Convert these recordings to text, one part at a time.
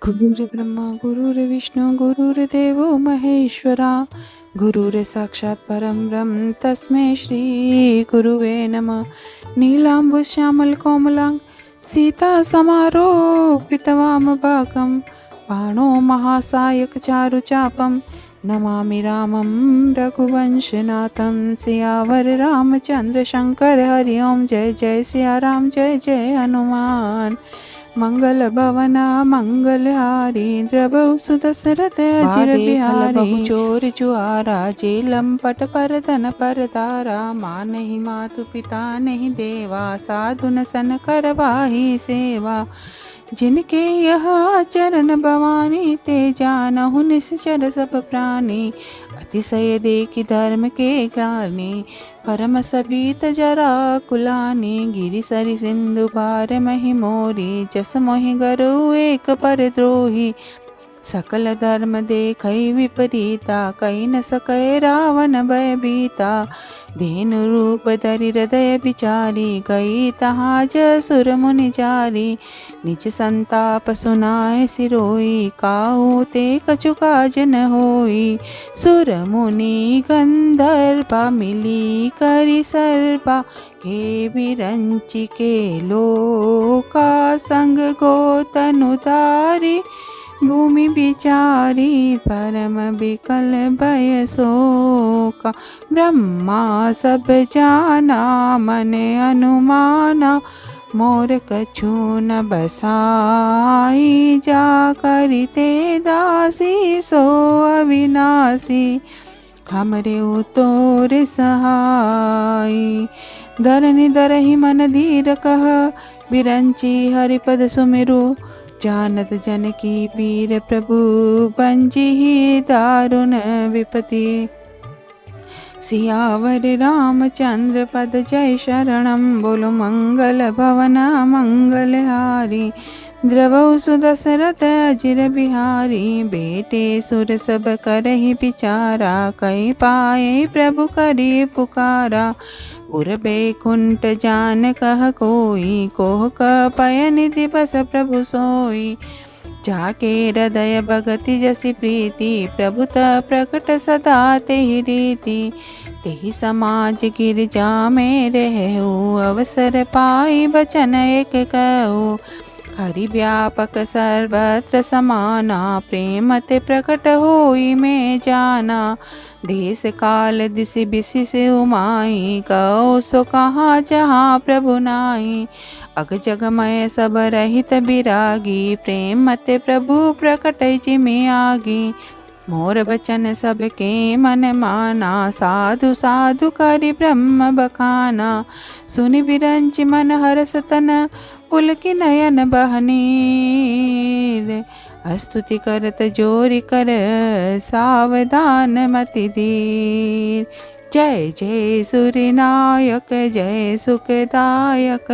गुरुर्ब्रह्मा गुरुर्विष्णु गुरुर्देवो महेश्वरा गुरुर् साक्षात् परं ब्रह्म तस्मै श्री गुरुवे नमः। नीलाम्बुश्यामलकोमलांग सीता समारोपितवामभागं बाणो महासायक चारुचापं नमामि रामं रघुवंशनाथं। सियावर रामचंद्र शंकर हरि ओम। जय जय सिया राम जय जय हनुमान। मंगल भवना मंगलहारी द्रवहु सुदशरथ अजिर बिहारी। चोर जुआरा जेलम पट पर धन पर तारा। मानहि मातु पिता नहीं देवा साधु न सन करवाही सेवा। जिनके यह चरण भवानी ते जानहु निश्चर सब प्राणी। अतिशय देखि धर्म के ज्ञानी परम सभीत जरा कुलानी। गिरि सरि सिंधु पार महि मोरी जस मोहि गरु एक पर द्रोही। सकल धर्म देखै विपरीता कही न सकै रावण भय बीता। धेनु रूप धरि हृदय बिचारी गई तहाँ जसुर मुनि जारी। निज संताप सुनाए सिरोई काहू ते कछु काज न होई। सुर मुनि गंधर्वा मिली करि सर्पा के बिरंचि के लोका संग गोतनु तारी। भूमि बिचारी परम बिकल भय शोका। ब्रह्मा सब जाना मन अनुमाना मोर कछु न बसाई। जा करिते दासी सो अविनाशी हमरे उतोर सहाय। धरनि धरहि मन धीर कह बिरंची हरिपद सुमिरु। जानत जन की पीर प्रभु बंजिहि दारुण विपति। सियावर रामचंद्र पद जय शरणम। बोलो मंगल भवना मंगलहारी। द्रवहु सुदशरथ अजिर बिहारी। बेटे सुर सब करहि विचारा कहि पाए प्रभु करि पुकारा। उर बैकुंठ जान कह कोई कोह कपय निधि बस प्रभु सोई। जाके हृदय भगति जसि प्रीति प्रभुत प्रकट सदा तेहि रीति। तेहि समाज गिरजा में रहु अवसर पाई बचन एक कहु। हरि व्यापक सर्वत्र समाना प्रेम ते प्रकट होई में जाना। देश काल दिश बिसि से उमाई कहो सो कहाँ जहाँ प्रभु नाई। अग जगमय सब रहित बिरागी प्रेम मते प्रभु प्रकट जिमि आगी। मोर बचन सबके मन माना साधु साधु करि ब्रह्म बखाना। सुनि बिरंचि मन हरस तन पुलकि नयन बहनीर। स्तुति करत जोरि कर सावधान मति धीर। जय जय सूर्यनायक जय सुखदायक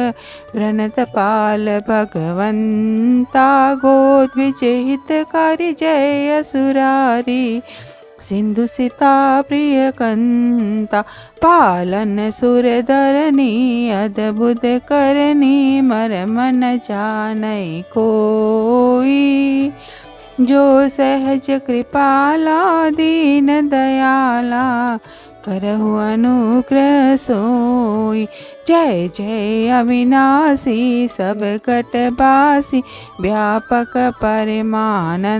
प्रणत पाल भगवंता। गोद्विज हितकारी जय असुरारी। सिंधु सिता प्रिय कंता पालन सुर धरनी। अद्भुत करनी मर्म न जानै कोई। जो सहज कृपाला दीन दयाला करहु अनुग्रह सोई। जय जय अविनाशी सब कट बासी व्यापक परमानंदा।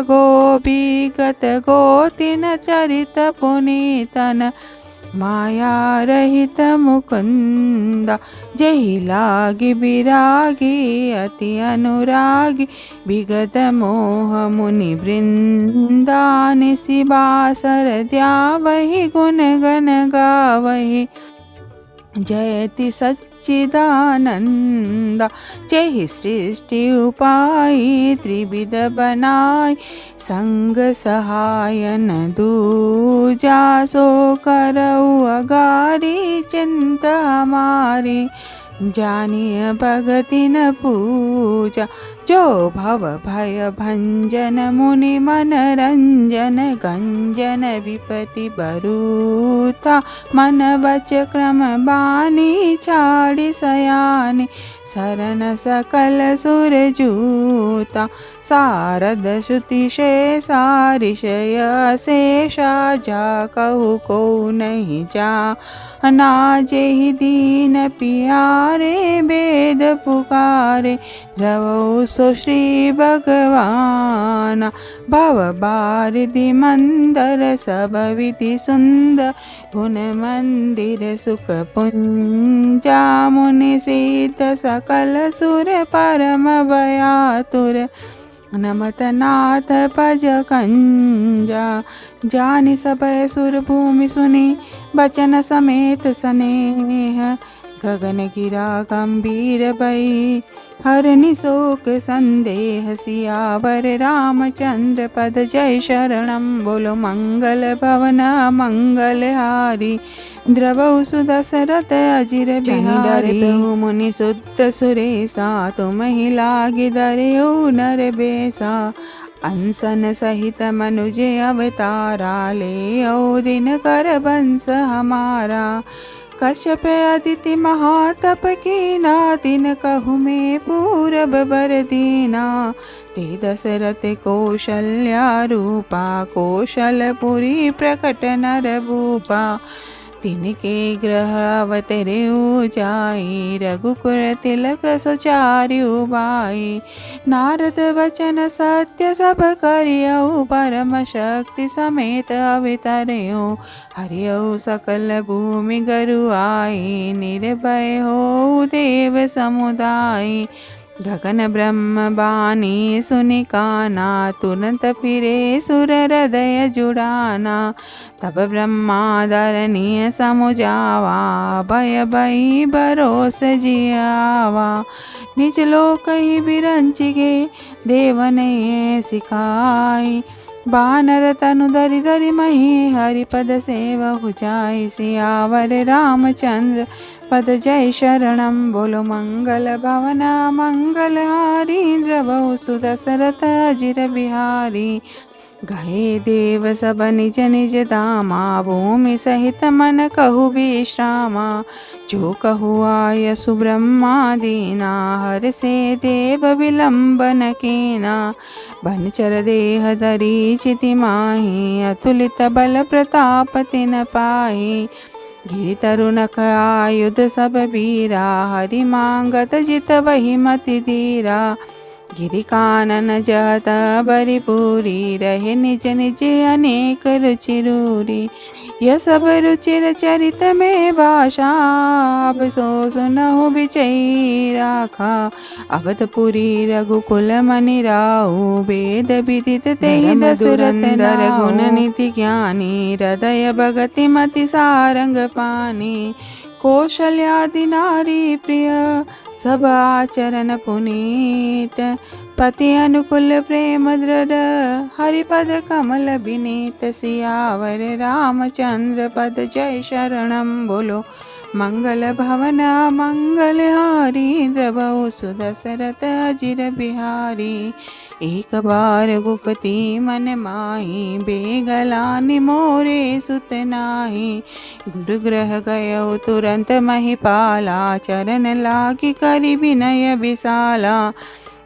गोपीगत गोतिन चरित पुनीतन माया रहित मुकुंदा। जहि लागी विरागी अति अनुरागी विगत मोह मुनि वृंदा। निसि बासर द्यावहि गुण गण गावहि जयति सच्चिदानंदा। जय सृष्टि उपाय त्रिविध बनाय संग सहाय न दूजा। सो करऊ अगारी चिंता हमारी जानिय भगति न पूजा। जो भव भय भंजन मुनि मनरंजन गंजन विपति बरूता मन बच क्रम बानी छाड़ी सयानी शरण सकल सुर जूता सारद श्रुति शेषा ऋषय शेषा जा कहु को नहीं जा ना जेहि दीन पियारे वेद पुकारे द्रवौ सो श्री भगवान भव बारिधि मंदर सब विधि सुंदर गुण मंदिर सुख पुंजा मुनि सिद्ध सकल सुर परम भयातुर नमत नाथ भज कंजा जानि सब सुर भूमि सुनि बचन समेत स्नेह गगन गिरा गंभीर भई हरनि शोक संदेह सियावर रामचंद्र पद जय शरणम बोलो मंगल भवन मंगल हारी द्रवौ सुदशरथ अजिर बिहारी मुनि सुत सुरेसा तुम ही लागी दर्यो नर बेसा अंसन सहित मनुज अवतारा ले ओ दिन कर बंस हमारा कश्यप अदिति महातप कीना दिन कहु में पूरब बर दीना ते दशरथ कौशल्या रूपा कौशलपुरी प्रकट नर भूपा तिनके ग्रह अवतरे जाई रघुकुर तिलक सुचार्यु बाई नारद वचन सत्य सब करियौ परम शक्ति समेत अवतरयो हरियौ सकल भूमि गरु आई निर्भय हो देव समुदाय गगन ब्रह्म बानी सुनि काना तुरंत फिरे सुर हृदय जुड़ाना तब ब्रह्मादरणीय समुझावा भय भई भरोस जियावा निज लोक ही बिरंचिगे देवने सिखाई बानर तनु धरि धरि मही हरिपद सेवहु जाय सियावर रामचंद्र पद जय शरणम बोलो मंगल भवन मंगल हारी द्रवौ सुदशरथ अजिर बिहारी गए देव सब निज निज धामा भूमि सहित मन कहु विश्रामा जो कहु आय सुब्रह्मा दीना हर से देव विलंबन कीना बनचर देह धरी चिति माही अतुलित बल प्रताप तिन पाही गिरि तरुनख आयुध सब बीरा हरि मांगत जित वही मति धीरा गिरि कानन जहत बरिपुरी रहे निज निज अनेक रुचिरूरी यह सब रुचिर चरित में भाषा अब सो सुनहु बिचई राखा अवधपुरी रघुकुल मनि राहु वेद विदित तेहि दशरथ गुण नीति ज्ञानी हृदय भगति मति सारंग पानी कौशल्यादि नारी प्रिय सब आचरण पुनीत पति अनुकूल प्रेम दृढ़ हरिपद कमल विनीत सियावर रामचंद्र पद जय शरणम बोलो मंगल भवन मंगल हारी द्रवौ सुदशरथ अजिर बिहारी एक बार भूपति मन माही बेगला निमोरे सुत नाही गुरु ग्रह गयो तुरंत महिपाला चरण लागी करि विनय विशाला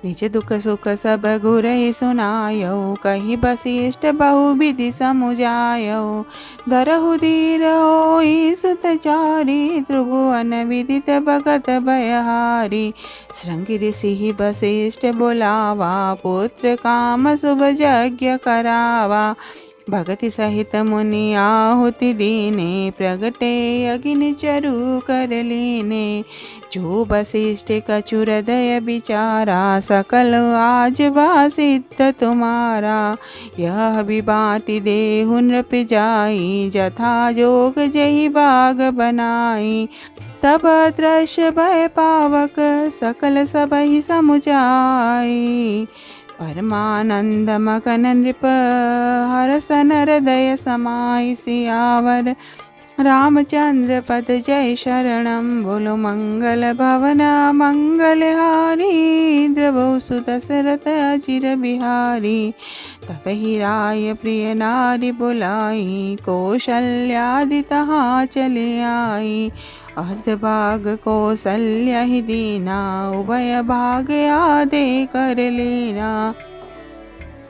निज दुख सुख सब गुरहि सुनायो कहि वशिष्ठ बहु विधि समुझायो धरहु धीर होई सुत चारी त्रिभुवन विदित भगत भयहारी श्रृंगी ऋषि वशिष्ठ बोलावा पुत्र काम शुभ यज्ञ करावा भगति सहित मुनि आहुति दीने प्रगटे अग्नि चरु कर लीने जो वशिष्ठ कछु हृदय विचारा सकल आज सिद्ध तुम्हारा यह भी बाटी देहु नृप जाई जथा जोग जही बाग बनाई तब दृश्य भय पावक सकल सबहि समुझाई परमानंद मगन नृप हरसन हृदय समाई सियावर रामचंद्र पद जय शरणम बोलो मंगल भवन मंगल हारी द्रव द्रवौ सुदशरथ अजिर बिहारी। तब ही राय प्रिय नारी बुलाई, कौशल्यादि तहाँ चले आई। अर्धभाग कौशल्या ही दीना, उभय भाग आदे कर लेना।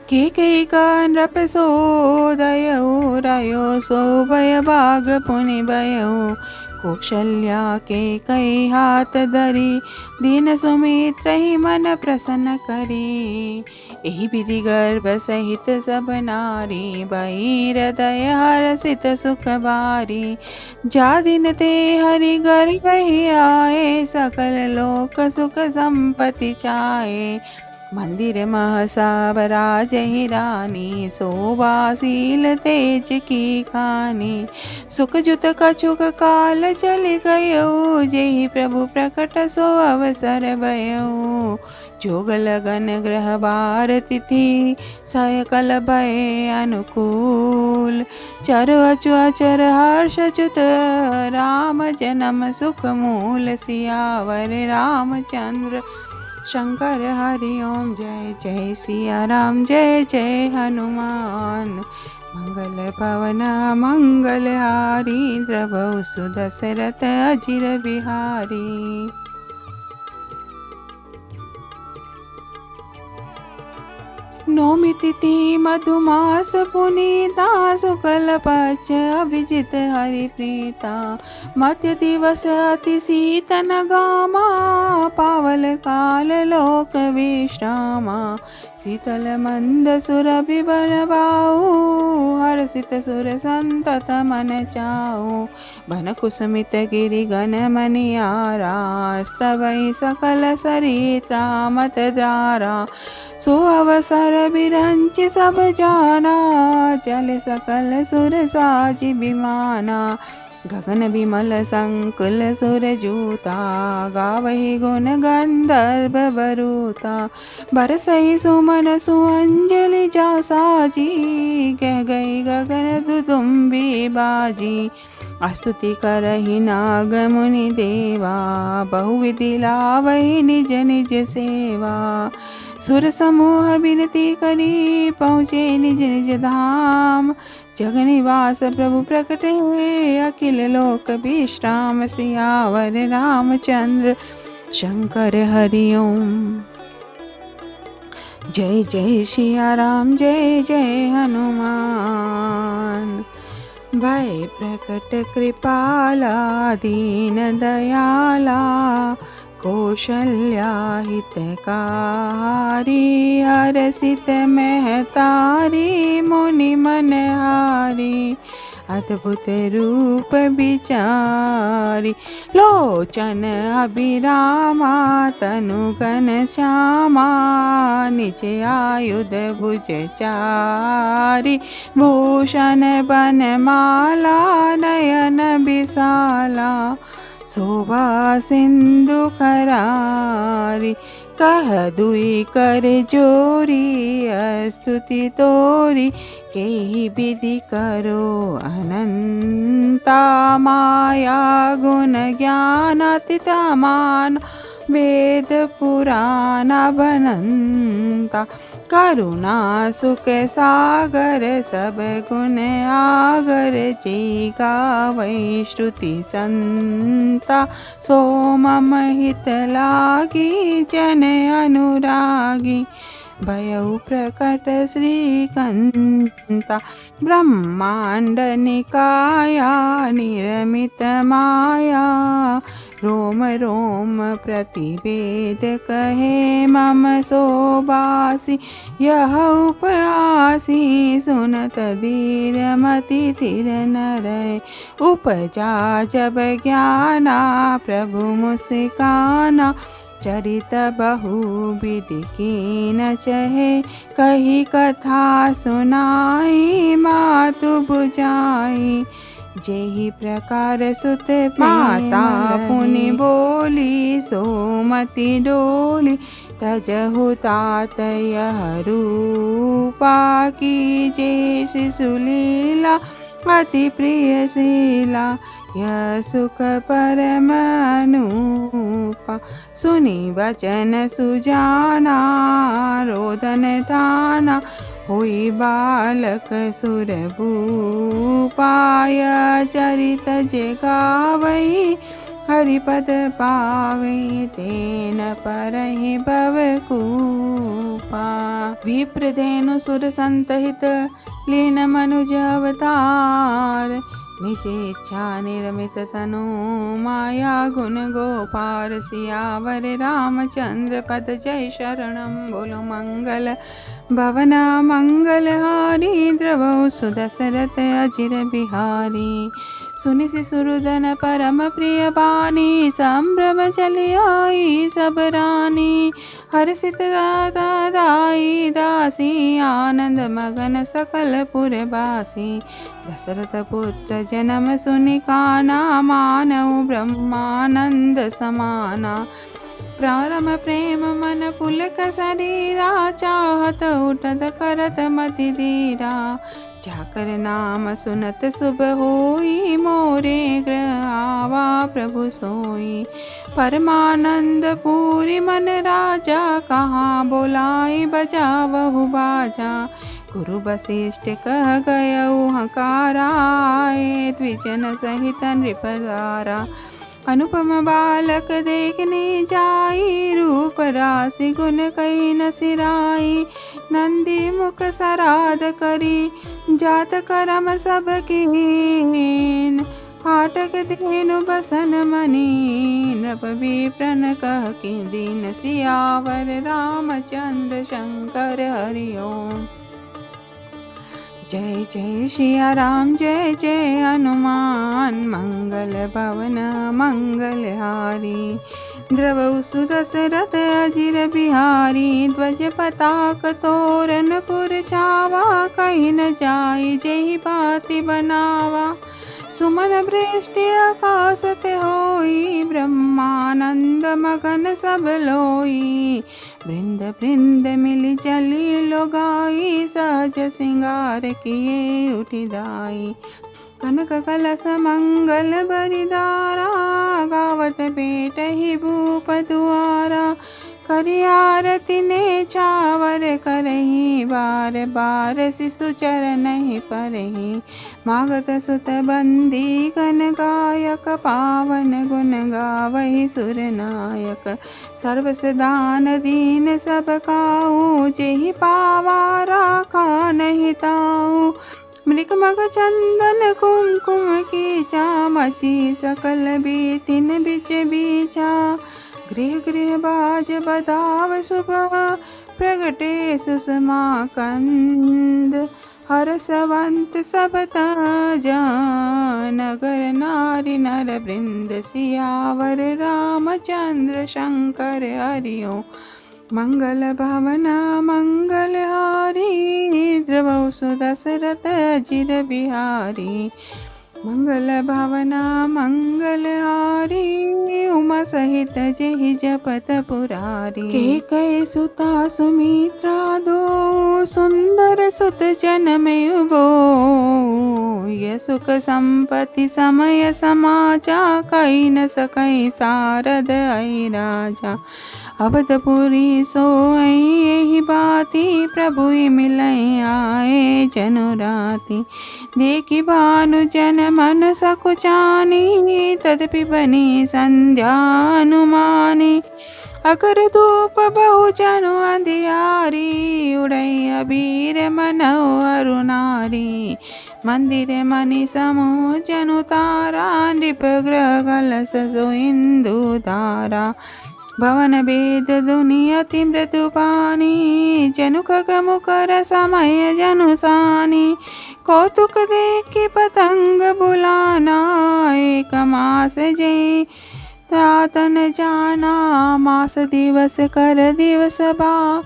कैकेयी का नृप सोदयौ, रयो सोभय भाग पुनि भयौ। कौशल्या कैकेयी हाथ धरी, दीन सुमित्र ही मन प्रसन्न करी। एहि विधि गर्भ सहित सब नारी, भई हृदय हर्षित सुख बारी। जा दिन ते हरि गर्भ ही आए, सकल लोक सुख संपत्ति चाहे। मंदिर महसा बराज ही रानी, शोभाशील तेज की खानी। सुख जुत कछुक काल चल गयो, जेहि प्रभु प्रकट सो अवसर भयो। जोग लगन ग्रह बार तिथि, सकल भय अनुकूल। चर अचु अचर हर्ष च्युत, राम जन्म सुख मूल। सियावर रामचंद्र शंकर हरि ओम। जय जय सिया राम, जय जय हनुमान। मंगल भवन मंगलहारी, द्रवौ सुदशरथ अजिर बिहारी। नौमी तिथि मधुमास पुनीता, शुक्ल पक्ष अभिजित हरि प्रीता। मध्य दिवस अति शीतन गामा, पावल काल लोक विश्रामा। शीतल मंद सुरभि बन बाऊ, हर्षित सुर संतत मन चाऊ। बन कुसुमित गिरि गण मनियारा, स्त्रवै सकल सरित्रा मत द्वारा। सो अवसर बिरंच सब जाना, चल सकल सुर साजी विमाना। गगन बिमल संकुल सुर जूता, गावहि गुण गंधर्व बरूता। बरसई सुमन सुअंजलि जा साजी, कह गई गगन दुदुम्बी बाजी। स्तुति करहि नाग मुनि देवा, बहुविधि लावहि निज निज सेवा। सुर समूह बिनती करी, पहुँचे निज निज धाम। जग निवास प्रभु प्रकट हुए, अखिल लोक विश्राम। सियावर रामचंद्र शंकर हरि ओम। जय जय सिया राम, जय जय हनुमान। भय प्रकट कृपाला, दीन दयाला। कौशल्या हितकारी, हरसित महतारी। मुनि मनहारी, अद्भुत रूप विचारी। लोचन अभिरामा, तनु घन श्यामा। निज आयुध भुज चारी, भूषण बनमाला। नयन विशाला, शोभा सिंधु करारी। कह दुई कर जोरी, स्तुति तोरी। केहि विधि करो अनंता, माया गुण ज्ञान अतीत मान। वेद पुराण बनंता, करुणा सुख सागर। सब गुण आगर, जे गावै श्रुति संता। सो मम हित लागी, जन अनुरागी। भयउ प्रकट श्रीकंता, ब्रह्मांड निकाया। निरमित माया, रोम रोम प्रतिवेद कहे। मम सोबासी, यह उपहासी। सुनत धीर मति धीर नरय। उपजा जब ज्ञाना, प्रभु मुस्काना। चरित बहुविधि कीन चहे, कही कथा सुनाई। मातु बुझाई, जेहि प्रकार सुत माता पुनि बोली। सोमति डोली, तजहु तात यह रूपा। कीजे शिशुलीला, अति प्रिय शीला। यह सुख परम अनुपा। सुनी वचन सुजाना रोदन ठाना, हुई बालक सुरभूपाय। चरित जे गावई हरिपद पावे, तेन परहि भवकूपा। विप्रधेनु सुर संतहित लीन मनुज अवतार, निज इच्छा निर्मित तनु माया गुण गोपार। सियावर रामचंद्र पद जय शरणम, बोलो मंगल भवन मंगलहारी। द्रवौ सुदशरथ अजिर बिहारी, सुनि सिसुरदन परम प्रिय बानी। संभ्रम चली आई सब रानी, हर्षित दाता दाई दासी। आनंद मगन सकल पुरवासी, दशरथ पुत्र जन्म सुनि काना। मानव ब्रह्मानंद समाना, प्रारम प्रेम मन पुलक शरीरा। चाहत उठत करत मति धीरा, जाकर नाम सुनत शुभ होई। मोरे गृह आवा प्रभु सोई, परमानंद पूरी मन राजा। कहाँ बोलाई बजावहु बाजा, गुरु वशिष्ठ कह गयउ हकारा। आए द्विजन सहित नृपधारा, अनुपम बालक देखने जाई। रूप राशि गुण कही न सिराई, नंदी मुख सराद करी। जात करम सब कीन, हाटक धेनु बसन मनी। नृप विप्रन कह कि दीन, सियावर रामचंद्र शंकर हरि ओम। जय जय सिया राम, जय जय हनुमान। मंगल भवन मंगलहारी, द्रवौ सुदशरथ अजिर बिहारी। ध्वज पताक तोरण पुर छावा, कहीं न जाई जेहि बाति बनावा। सुमन वृष्टि आकाशत होई, ब्रह्मानंद मगन सब लोई। बृंद बृंद मिली चली लोगाई, सहज सिंगार किए उठी दाई। कनक कलश मंगल बरिदारा, गावत बेट ही भूप दुआरा। करी आरती ने छावर करही, बार बार शिशु चरणहि परहि। मागत सुत बंदी गण गायक, पावन गुण गावहि सुर नायक। सर्वस दान दीन सब काहू, जेहि पावा राखा नहीं ताऊ। मृग मग चंदन कुमकुम कीचा, मची सकल बीतिन बिच बीचा। गृह गृह बाज बदाव शुभ, प्रगटे सुषमा कंद। हरसवंत सब ताजा, नगर नारी नर वृंद। सियावर रामचंद्र शंकर हरि ओम। मंगल भवन मंगलहारी, द्रवौ सुदशरथ अजिर बिहारी। मंगल भवन मंगलहारी, उमा सहित जेहि जपत पुरारी। केकई सुता सुमित्रा दो, सुंदर सुत जनमयु बो। यह सुख संपत्ति समय समाचा, कही न सकई सारद आई राजा। अवधपुरी सोई यही बाती, प्रभु मिलई आए जनु राती। देखी भानु जन मन सकुचानी, तदपि बनी संध्या अनुमानी। अगर धूप बहु जनु अंधियारी, उड़ई अबीर मनौ अरुणारी। मंदिर मणि समूह जनु तारा, नृप ग्रह कलश सो इंदु धारा। भवन वेद धुनि अति मृदुपानी, जनु खग मुकर समय जनु सानी। कौतुक देखि पतंग बुलाना, एक मास जय त्रातन जाना। मास दिवस कर दिवस बा,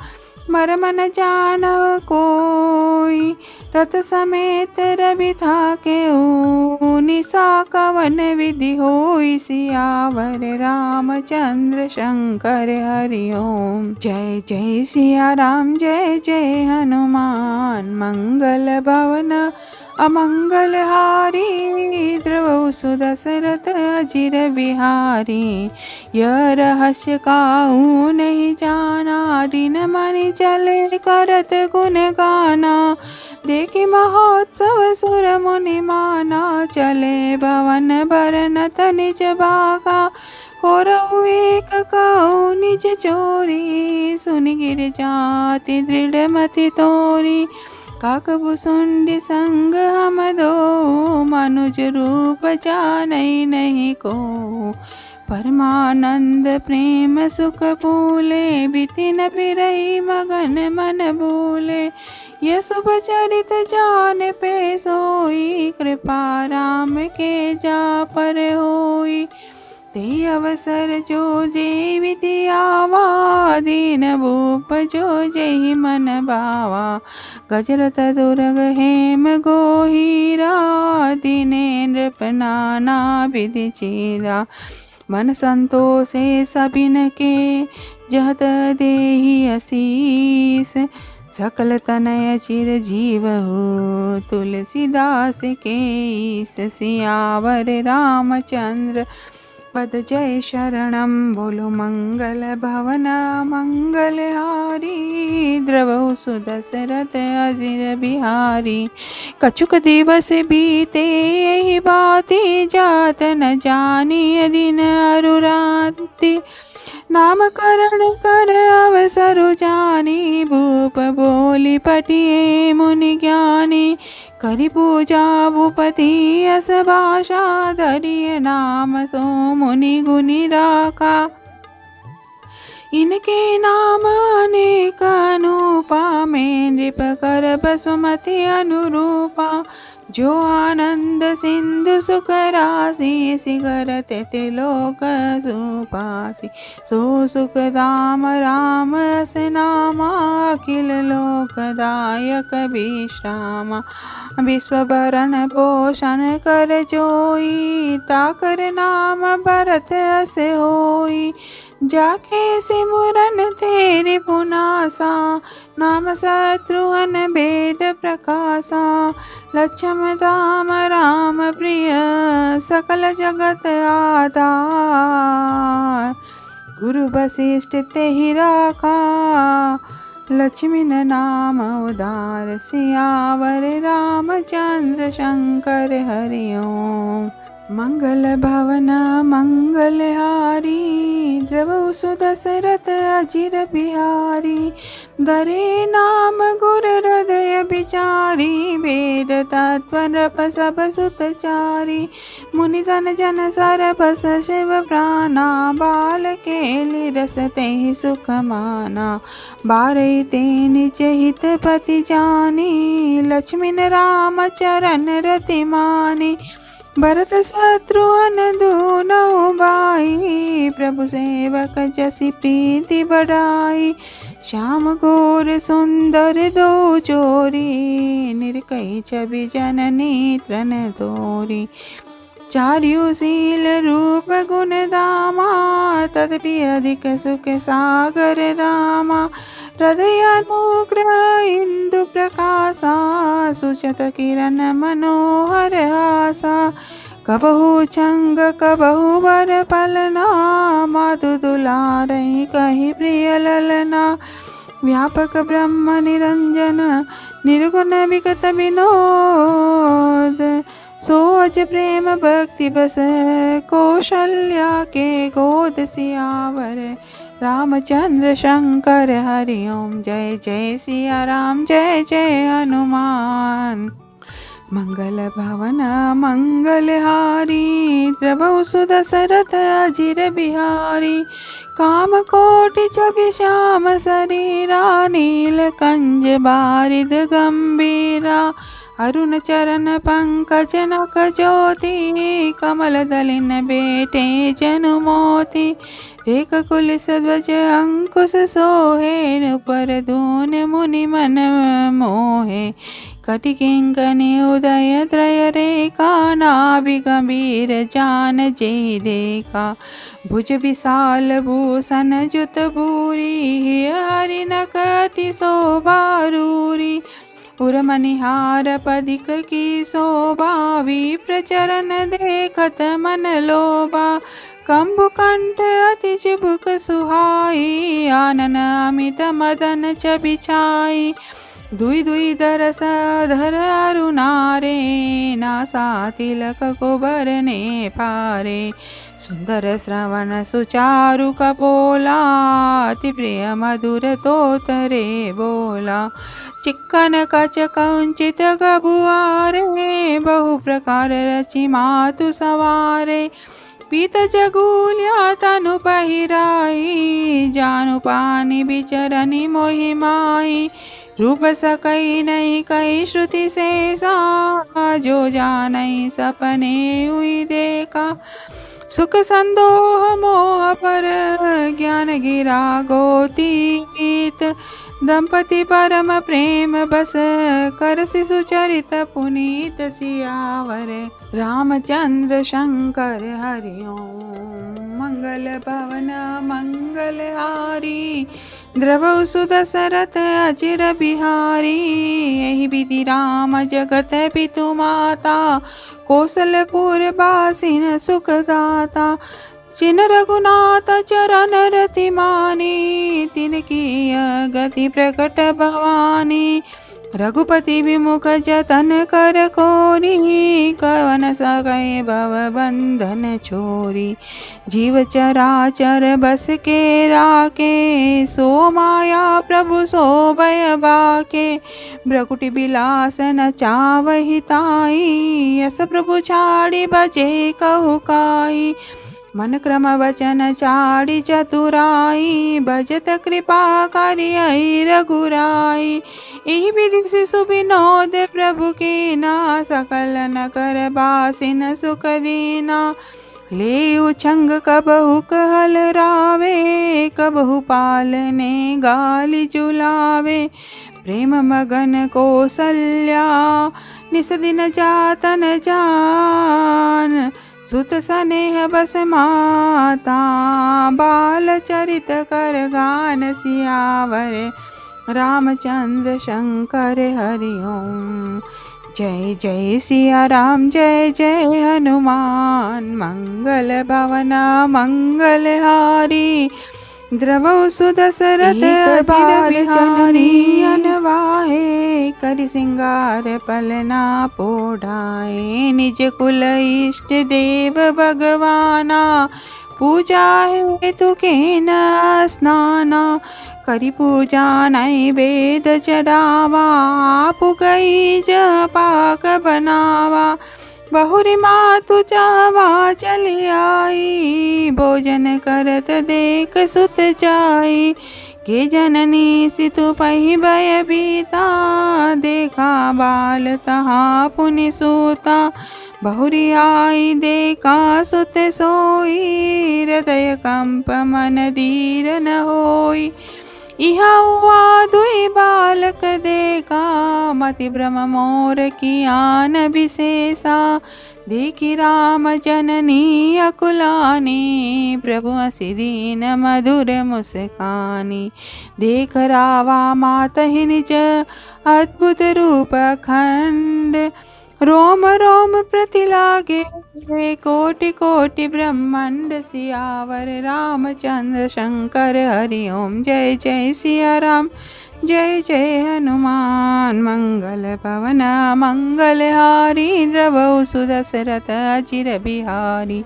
मर मन जान कोई। रथ समेत रवि था के ओ, निशा कवन विधि होई। सियावर रामचंद्र शंकर हरि ओम। जय जय सिया राम, जय जय हनुमान। मंगल भवन अमंगलहारी द्रवौ सुदशरथ अजिर बिहारी। यह रहस्य काहू नहीं जाना, दिन मणि चले करत गुण गाना। देखी महोत्सव सुर मुनि माना, चले भवन बरनत निज बागा। कोरहु एक कहु निज चोरी, सुनि गिर जाति दृढ़ मति तोरी। काकभुसुंडी संग हम दो, मनुज रूप जानई नहीं को। परमानंद प्रेम सुख फूले, बितिन बिरही मगन मन भूले। यह शुभ चरित जान पे सोई, कृपा राम के जा पर होई। ते अवसर जो जे विधि आवा, दीन भूप जो जेहि मन भावा। गजरत दुर्ग हेम गोहीरा, दीने नृप नाना विधि चीरा। मन संतोषे सबिन के, जहत देहि असीस। सकल तनय चिर जीव हो, तुलसीदास के ईस। सियावर रामचंद्र पद जय शरणम। बोलो मंगल भवन मंगलहारी, द्रवहु सुदशरथ अजिर बिहारी। कछुक दिवस बीते यही बाती, जात न जानी दिन अरुराती। नामकरण कर अवसर जानी, भूप बोली पटिए मुनि ज्ञानी। करि पूजा भूपति अस भाषा, धरिय नाम सो मुनि गुनि राखा। इनके नाम अनेक अनुपा, में नृप कर बसुमति अनुरूपा। जो आनंद सिंधु सुख राशि, सिगरत त्रिलोक सुपासी। सो सुख धाम राम अस नामा, अखिल लोकदायक विश्रामा। विश्वभरण पोषण कर जोई, ताकर नाम भरत अस होई। जाके सिमरन तेरे पुनासा, नाम शत्रुघ्न भेद प्रकाशा। लक्ष्मण धाम राम प्रिय, सकल जगत आधार। गुरु वशिष्ठ तेहि राखा, लक्ष्मी नाम उदार। सियावर रामचंद्र शंकर हरि ओम। मंगल भवन मंगलहारी, द्रवहु सुदशरथ अजिर बिहारी। धरे नाम गुर हृदय विचारी, वेद तत्व नृप सब सुतचारी। मुनि धन जन सरबस शिव प्राणा, बाल केलि रस तेहि सुख माना। बारहि ते निज हित पति जानी, लक्ष्मण राम चरण रति मानी। भरत शत्रुघ्न दूनौ भाई, प्रभु सेवक जसि प्रीति बढ़ाई। श्याम घोर सुंदर दो जोरी, निरकई छवि जननी तृण तोरी। चार्यु शील रूप गुण धामा, तदपि अधिक सुख सागर रामा। हृदय अनुग्रह इंदु प्रकाशा, सुचत किरण मनोहर हासा। कबहु छंग कबहु वर पलना, माधु दुलारहि कहि प्रिय ललना। व्यापक ब्रह्म निरंजन, निर्गुण विगत विनोद। सोज प्रेम भक्ति बस, कौशल्या के गोद। सियावर रामचंद्र शंकर हरि ओम। जय जय सिया राम, जय जय हनुमान। मंगल भवन मंगलहारी, द्रवहु सुदशरथ अजिर बिहारी। काम कोटि छवि श्याम शरीरा, नील कंज बारिद गंभीरा। अरुण चरण पंकज नख ज्योति, कमल दलिन बेटे जनु मोती। एक कुलिस ध्वज अंकुश सोहे, ऊपर दून मुनि मन मोहे। कटि किंकनि उदय त्रय रेखा, नाभि गंभीर जान जेहि देखा। भुज विशाल भूषण जुत भूरी, हरि नख अति शोभा रूरी। उर्मनिहार पदिक की शोभा, विप्रचरण देखत मन लोभा। कंभुकंठ अति चिबुक सुहाई, आनन अमित मदन चबिछाई। दुई दुई दरस धर अरुणारे, नासा तिलक को बरने पारे। सुंदर श्रवण सुचारु कपोला, अति प्रिय मधुर तोतरे बोला। चिक्कन कच कंचित गबुआरे, बहु प्रकार रचि मातु सवारे। पीत जगुल्या तनु पहिराई, जानु पानी बिचरनी मोहि माई। रूप सकई नहीं कई श्रुति शेषा, जो जानई सपने हुई देखा। सुख संदोह मोह पर ज्ञान गिरा गोतीत, दंपति परम प्रेम बस कर सुचरित पुनीत सियावर। रामचंद्र शंकर हरि ओम, मंगल भवन मंगलहारी। द्रवौ सुदशरथ अचिर बिहारी, यही विधि राम जगत पितु माता। कौशलपुर बासिन सुखदाता, जिन रघुनाथ चरण रति मानी। तिनकी गति प्रकट भवानी, रघुपति विमुख जतन कर कोरी। कवन सकै भव बंधन छोरी, जीव चराचर बस के राके। सो माया प्रभु सो भय बाके, भ्रकुटि बिलास न चावहि ताई। यस प्रभु छाड़ी बजे कहु काई, मन क्रम वचन चाड़ी चतुराई। भजत कृपा करियै रघुराई, यही विधि शिशु विनोद प्रभु की ना। सकल न कर बासिन सुख दीना, ले उछंग कबहु कहल रावे। कबहु पालने गाली जुलावे, प्रेम मगन कौशल्या निस दिन जातन जान। सुत स्नेह बस माता, बाल चरित कर गान सियावर। रामचंद्र शंकर हरि ओम। जय जय सिया राम जय जय हनुमान, मंगल भवना मंगलहारी। द्रवौ सुदशरथ अजिर बिहारी, अनवाहे करि सिंगार पलना पोढ़ाए। निज कुल इष्ट देव भगवाना, पूजा है तुके न स्नाना। करी पूजा नैवेद चढ़ावा, आप गई पाक बनावा। बहुरी मातु जावा चली आई, भोजन करत देख सुत जाई। के जननी सितु पहि भय बीता, देखा बाल तहाँ पुनि सूता। बहुरी आई देखा सुत सोई, हृदय कंप मन धीर न होई। इहा हुआ दुई बालक देखा, मति भ्रम मोर की आन विशेषा। देखी राम जननी अकुलानी, प्रभु हसी दीन मधुर मुस्कानी। देख रावा मातहि निज अद्भुत रूप खंड। रोम रोम प्रति लागे, कोटि कोटि ब्रह्मांड सियावर। रामचंद्र शंकर हरि ओम। जय जय सिया राम जय जय हनुमान, मंगल पवन मंगलहारी। द्रवौ सुदशरथ अजिर बिहारी,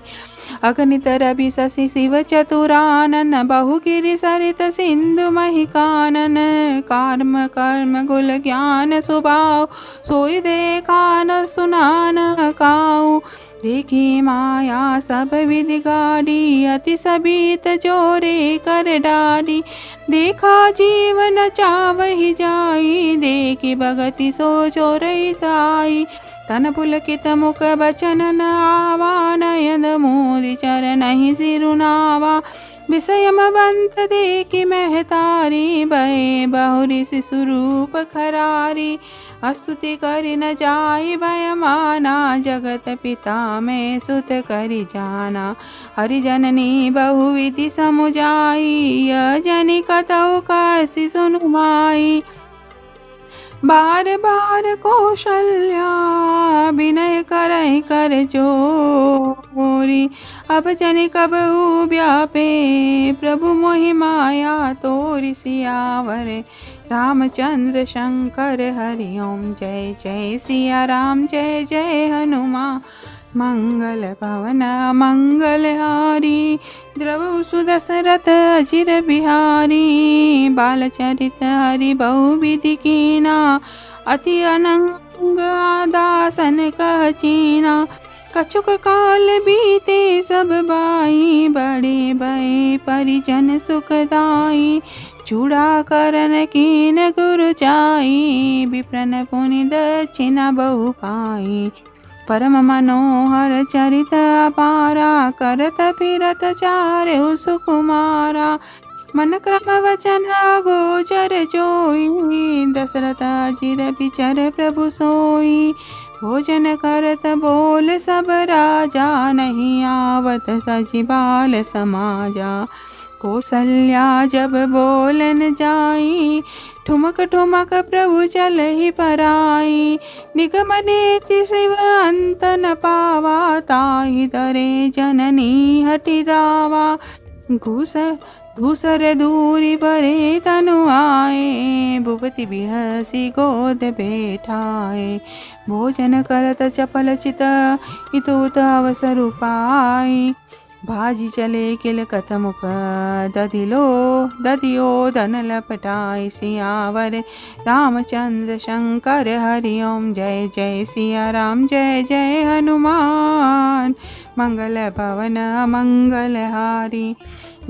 अगणित रवि शशि शिव चतुरानन। बहुगिरि सरित सिंधु महिकानन, कर्म कर्म गुल ज्ञान स्वभाव। सोई देखा न सुना न काऊ, देखी माया सब विधि गाड़ी। अति सबीत जोरे कर डाली, देखा जीवन चावहि जाई। देखी भगति सो चोरई ताई, तन पुलकित मुख बचन न आवा। नयन मोदि चरणहि सिरुनावा, विषयम बंत देखी महतारी। भय बहुरी शिशु रूप खरारी, स्तुति करि न जाई भय माना। जगत पिता में सुत करि जाना, हरि जननी बहुविधि समुझाई। यह जनि कतहु कासि सुनु माई, बार बार कौशल्या विनय करहि कर जोरी। अब जनि कबहु व्यापे प्रभु मोहि माया तोरि। सियावर रामचंद्र शंकर हरि ओम। जय जय सिया राम जय जय हनुमान। मंगल भवन मंगलहारी द्रवहु सुदशरथ अजिर बिहारी। बालचरित हरि बहुविधि कीना अति अनंग दासन कह चीना। कछुक काल बीते सब बाई बड़े भय परिजन सुखदाई। चूड़ा करन कीन गुरु चाई विप्रन पुनि दक्षिणा बहु पाई। परम मनोहर चरित अपारा करत फिरत चारहु सुकुमारा। मन क्रम वचन गोचर जोई दशरथ अजिर बिचर प्रभु सोई। भोजन करत बोल सब राजा नहीं आवत सजि बाल समाजा। कौशल्या जब बोलन जाई ठुमक ठुमक प्रभु चल ही पराई। निगम नेति शिव अंत न पावा ताहि दरे जननी हटि दावा। धूसर दूरी परे तनु आए भुवति बिहसी गोद बैठाए। भोजन करत चपल चित इतुत अवसर पाई। भाजी चले किल कथ मुख दधियो धन लपटाई। सियावर रामचंद्र शंकर हरि ओम। जय जय सिया राम जय जय हनुमान। मंगल भवन मंगलहारी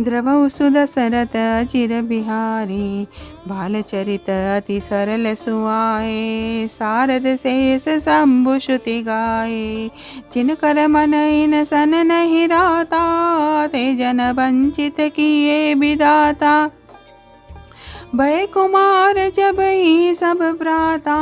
द्रवहु सुदशरथ अजिर बिहारी। बालचरित अति सरल सुआए सारद शेष शंभु श्रुति गाए। जिनकर मन इन सन नहीं राता ते जन वंचित किए विदाता। भय कुमार जब ही सब भ्राता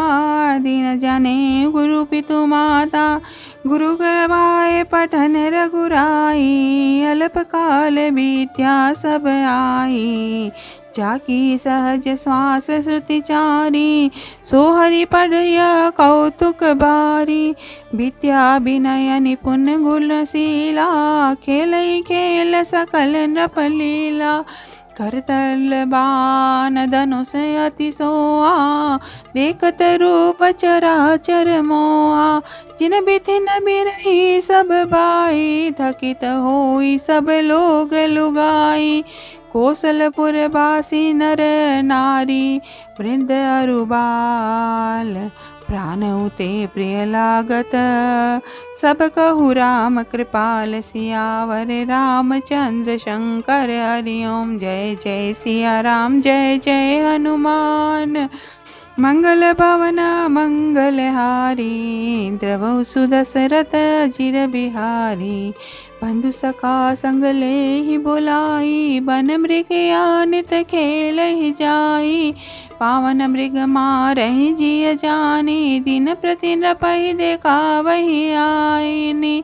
दीन जने गुरु पितु माता। गुरु करवाए पठन रघुराई अल्प काल विद्या सब आई। जाकी सहज श्वास श्रुति चारी सो हरि पढ़य कौतुक बारी। विद्या विनय निपुण गुणशीला खेलई खेल सकल नृप लीला। करतल बान धनुष अति सोआ देखत रूप चराचर मोआ। जिन बिथिन बिरही सब बाई थकित होई सब लोग लुगाई। कौशलपुर बासी नर नारी वृंद अरुबाल प्राण उते प्रिय लागत। सब कहु राम कृपाल सियावर रामचंद्र शंकर हरि ओम। जय जय सिया राम जय जय हनुमान। मंगल भवन मंगलहारी द्रवहु सुदशरथ अजिर बिहारी। बंधु सखा संग लेहि बुलाई बन मृग आनित खेलहि जाई। पावन मृग मारहि जिय जानी दिन प्रति नृपहि देखावहि आईनि।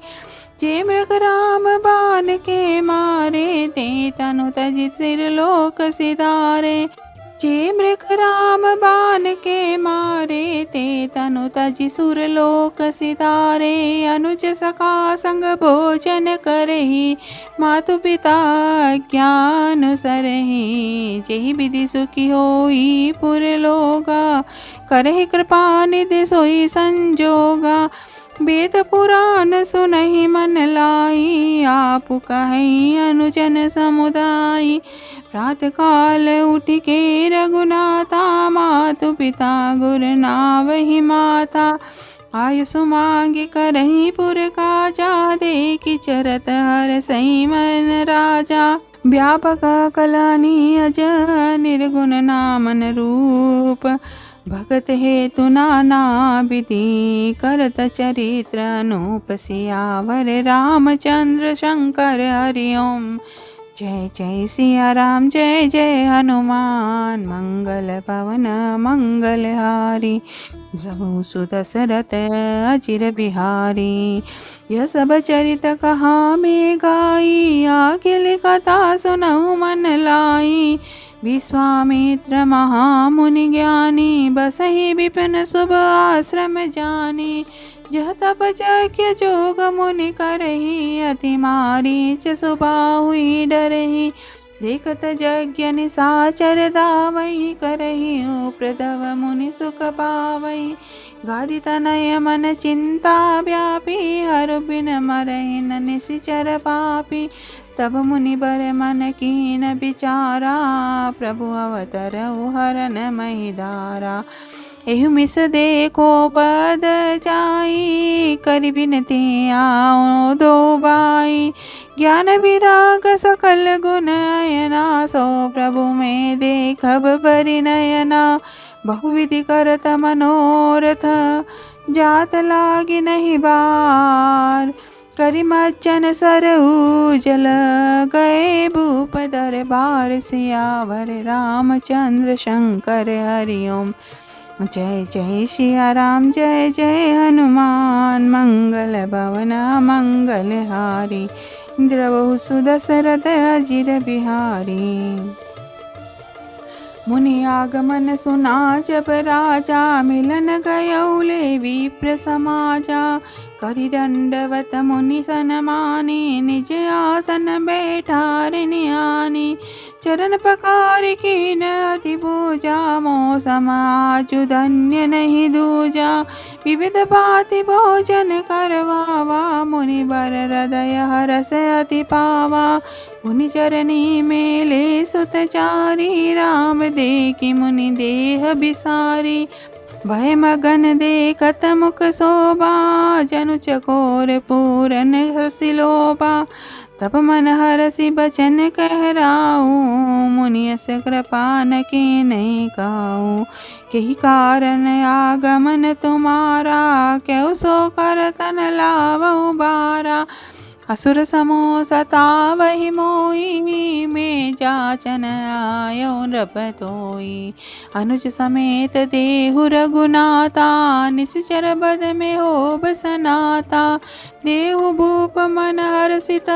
जे मृग राम बाण के मारे ते तनु तजि त्रिलोक सिधारे। जे मृग राम बाण के मारे ते तनु तजि सुरलोक सिधारे। अनुज सखा संग भोजन करहि मातु पिता ज्ञानुसरहि। जेहि विधि सुखी होई पुर लोगा करहि कृपा निधि सोई संजोगा। वेद पुराण सुनहि मन लाई आपु कहई अनुजन समुदाय। प्रात काल उठ के रघुनाथा मातु पिता गुर नावहि माता। आयुषु मांगे करहि पुर काजा देखि चरत हर सई मन राजा। व्यापक कलानी अज निर्गुण नामन रूप भगत हेतु नाना विधि करत चरित्र अनूप। सियावर रामचंद्र शंकर हरि ओम। जय जय सिया राम जय जय हनुमान। मंगल भवन मंगलहारी द्रवहु सुदशरथ अजिर बिहारी। यह सब चरित कहा में गाई आखिल कथा सुनहु मन लाई। विश्वामित्र महामुनि ज्ञानी, बसहि विपिन शुभ आश्रम जानी। जह तप यज्ञ जोग मुनि करही, अति मारीच सुबाहुई डरही। देखत यज्ञ निशाचर दावई, करही प्रदव मुनि सुख पावई। गादि तनय मन चिंता व्यापी, हर बिन मरहि न निशिचर पापी। तब मुनि बर मन कीन विचारा, प्रभु अवतरऊ हरन महिदारा। एहु मिस देखो पद जाई, करि बिनती आओ दो बाई। ज्ञान विराग सकल गुण अयना, सो प्रभु में देखब परिनयना। बहुविधि करत मनोरथ, जात लागी नहीं बार। करि मज्जन सरऊ जल, गए भूप दरबार। सियावर रामचंद्र शंकर हरि ओम। जय जय सिया राम, जय जय हनुमान। मंगल भवन मंगल हारी, द्रवहु सुदशरथ अजिर बिहारी। मुनि आगमन सुना जब राजा, मिलन गयौ ले विप्र समाजा। करि दंडवत मुनि सनमानी, निज आसन बैठारे नियानी। चरण पखारि कीन अति पूजा, मोह समाजु धन्य नहीं दूजा। विविध भांति भोजन करवावा, मुनि बर हृदय हरस अति पावा। मुनि चरनी मेले सुत चारी, राम देखि मुनि देह बिसारी। भय मगन देखत मुख शोभा, जनु चकोर पूरन हसि लोभा। तब मन हरसि बचन कहराऊ, मुनि अस कृपा न कीन्ही काऊ। केहि कारण आगमन तुम्हारा, क्यों सो कर तन लावहु बारा। असुर समूह सतावहि मोहि, मैं जाचन आयो नृपतोई। अनुज समेत देहु रघुनाथा, निश्चर बद में होब सनाता। देहु भूप मन हर्षित,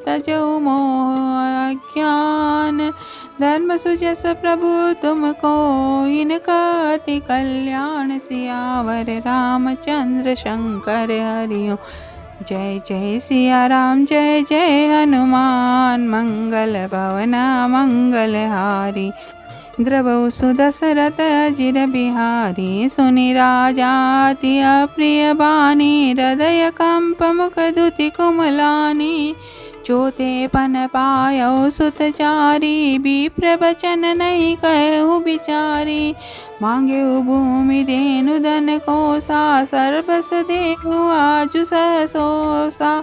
तजहु मोह अज्ञान। धर्म सुजस प्रभु तुमको, इनका अति कल्याण। सियावर रामचंद्र शंकर हरि ओम। जय जय सिया राम, जय जय हनुमान। मंगल भवन मंगल हारी, द्रवहु सुदशरथ अजिर बिहारी। सुनि राजा अति अप्रिय बानी, हृदय कंप मुख दुति कुमलानी। चोते पन पायौ सुत चारी, विप्र वचन नहीं कहु बिचारी। मांगेउ भूमि देनु धन कोसा, सर्वस देहु आजु सहसोसा।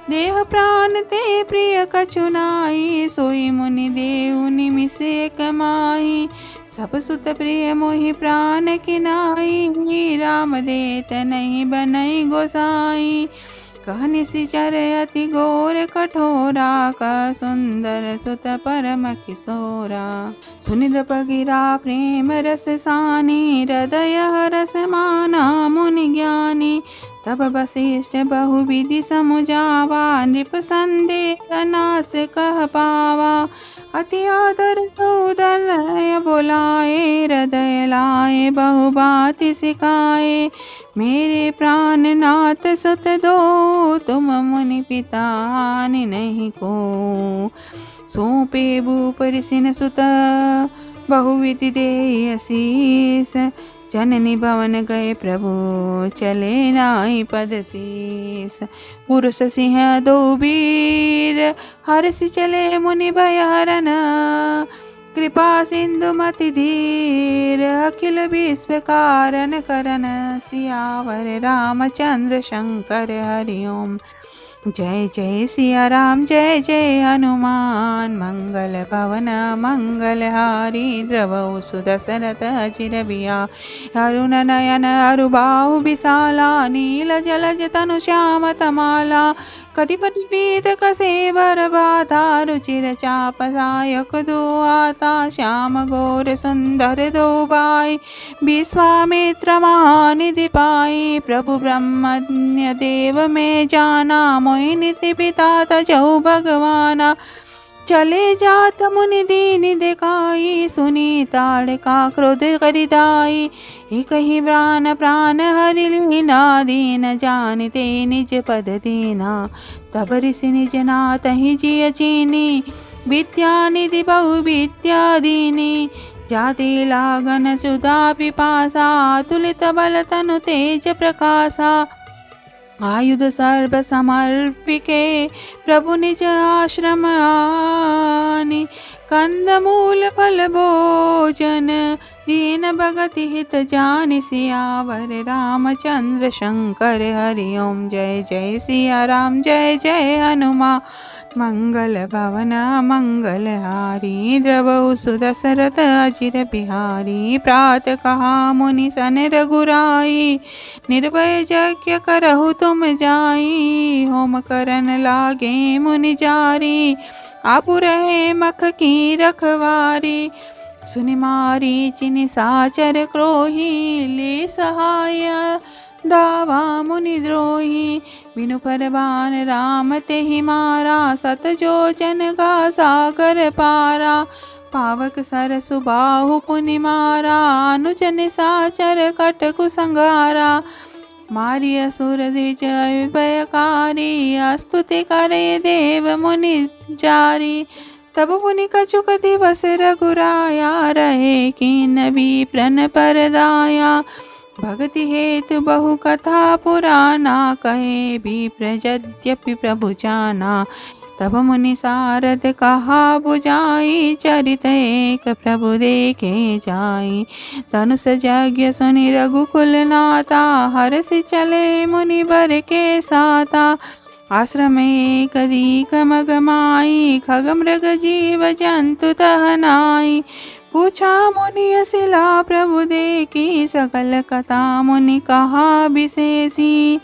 देह प्राण ते प्रिय कछु नाहि, सोई मुनि देहु निमिष एक माहि। सब सुत प्रिय मोहि प्राण किनाहि, राम देत नहीं बनई गोसाई। कह निशिचर अति घोर कठोरा, कह सुंदर सुत परम किशोरा। सुनि नृप गिरा प्रेम रस सानी, हृदय हरस माना मुनि ज्ञानी। तब वशिष्ठ बहुविधि समुझावा, नृप संदेह नास कह पावा। अति आदर तो दलय बोलाए, हृदय लाए बहु बाति सिखाए। मेरे प्राण नाथ सुत दो, तुम मुनि पिता हानि नहीं को। सौंपे भूप ऋषिन सुत, बहुविधि देहि असीस। जननी भवन गए प्रभु, चले नाहि पद शीस। पुरुष सिंह दो वीर, हर्षि चले मुनि भय हरन। कृपा सिंधु मति धीर, अखिल विश्व कारण करन। सियावर रामचंद्र शंकर हरि ओम। जय जय सिया राम, जय जय हनुमान। मंगल भवन मंगल हारी, द्रवहु सुदशरथ अजिर बिहारी। अरुण नयन अरु बाहु विशाला, नील जलज तनु श्याम तमाला। कटिपति पीत कसेवर बाधा, रुचिर चाप सायक दो आता। श्याम गौर सुंदर दो भाई, विश्वामित्र महानिधि पाई। प्रभु ब्रह्मण्य देव में जाना, मोहि निति पिता तजहु भगवाना। चले जात मुनि दीन दिखाई, सुनी ताड़का क्रोध करिदाई। एक ही प्राण हरि लीना, दीन जानते निज पद दीना। तब ऋषि निज नाथ ही जिय चीनी, विद्या निधि बहु विद्या दीनी। जाति लागन सुधा पिपासा, तुलित बल तनु तेज प्रकाशा। आयुध सर्व समर्पिके, प्रभु निज आश्रम आनी। कंद मूल फल भोजन, दीन भगति हित जानि। सियावर रामचंद्र शंकर हरि ओम। जय जय सिया राम, जय जय हनुमान। मंगल भवन मंगलहारी, द्रवहु सुदशरथ अजिर बिहारी। प्रात कहा मुनि सन रघुराई, निर्भय यज्ञ करहु तुम जाई। होम करन लागे मुनि जारी, आपु रहे मख की रखवारी। सुनि मारीचि निशाचर क्रोही, ले सहाय दावा मुनि द्रोही। बिनु परवान राम तेहि मारा, सत जोजन का सागर पारा। पावक सरसु बाहु पुनि मारा, अनुज निशाचर कटकु संघारा। मारी असुर विजय विभयकारी, स्तुति करे देव मुनि जारी। तब मुनि कछुक दिवस रघुराया, रहे कीन विप्रन परदाया। भक्ति हेतु बहु कथा पुराना, कहे विप्र यद्यपि प्रभु जाना। तब मुनि सारद कहा बुझाई, चरित एक प्रभु देखे जाई। धनुष यज्ञ सुनि रघुकुल नाथा, हरषि चले मुनि बर के साथा। आश्रम एक दीख मग माई, खग मृग जीव जंतु तह नाई। पूछा मुनि असिला प्रभु देखी, सकल कथा मुनि कहा विशेषी।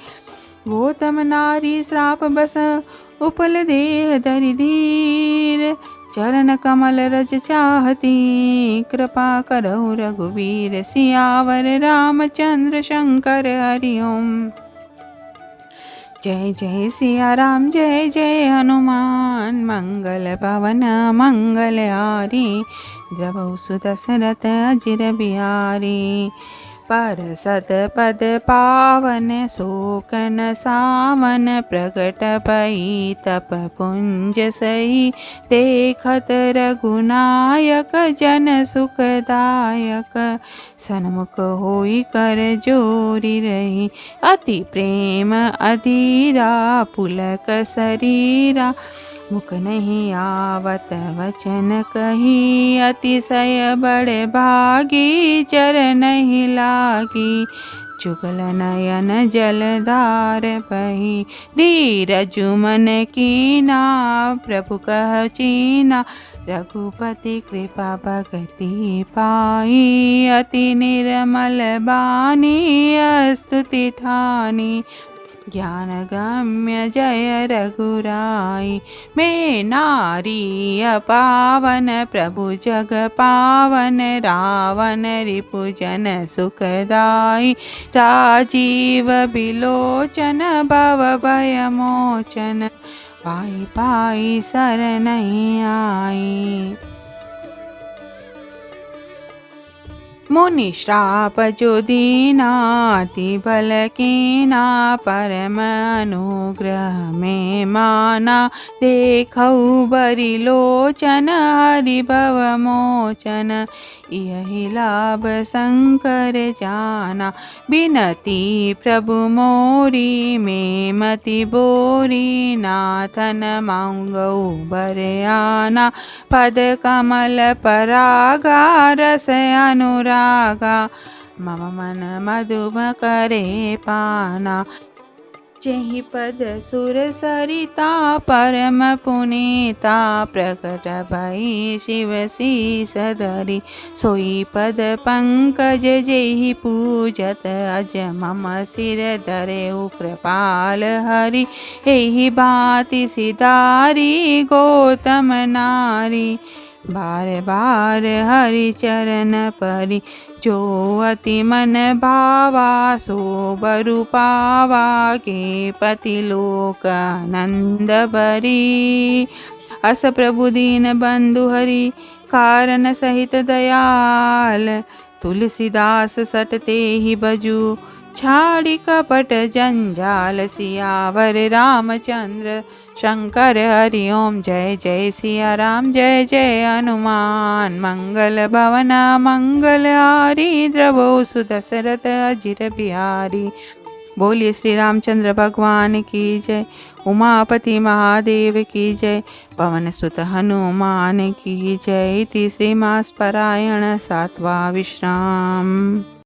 गौतम नारी श्राप बस उपल देह धरि धीर। चरण कमल रज चाहती, कृपा करहु रघुवीर। सियावर रामचंद्र शंकर हरि ओम। जय जय सिया राम, जय जय हनुमान। मंगल भवन मंगलहारी, द्रवहु सुदशरथ अजिर बिहारी। पर सत पद पावन, शोकन सावन। प्रगट भई तप पुंज सही, देखत रघुनायक जन सुखदायक। सन्मुख होई कर जोरी रही, अति प्रेम अधीरा। पुलक शरीरा, मुख नहीं आवत वचन कही। अतिशय बड़े भागी, चर नहीं लागी। जुगल नयन जलधार बही, धीरज मन कीना। प्रभु कह चीना, रघुपति कृपा भगति पाई। अति निर्मल बानी, स्तुति ठानी। ज्ञान गम्य जय रघुराई, मैं नारी पावन। प्रभु जग पावन, रावण रिपुजन सुखदाई। राजीव बिलोचन, भव भय मोचन। पाई पाई शरणै आई। मुनि श्राप जो दीना, अति बल कीना। परम अनुग्रह में माना, देखऊ बरि लोचन। हरि भव मोचन, यही लाभ शंकर जाना। बिनती प्रभु मोरी, में मति बोरी। नाथन मांगऊ बर आना, पद कमल परागा। रस अनुरागा, मम मन मधुम करे पाना। जेहि पद सुर सरिता, परम पुनीता। प्रकट भई शिव शीस धरि, सोई पद पंकज। जेहि पूजत अज मम सिर धरेउ कृपाल हरि। एहि भांति सिधारी, गौतम नारी। बार बार हरि चरण परी, जो अति मन भावा सो बरु पावा, के पति लोक आनंद भरी। अस प्रभु दीन बंधु हरि, कारण सहित दयाल, तुलसीदास सटते ही बजू, छाड़ी कपट जंजाल, सियावर रामचंद्र शंकर हरि ओम। जय जय सिया राम जय जय हनुमान, मंगल भवन मंगल हारी, द्रवो सुदशरथ अजिर बिहारी। बोलिए श्री रामचंद्र भगवान की जय, उमापति महादेव की जय, पवन सुत हनुमान की जय। इति श्रीमास परायण सात्वा विश्राम।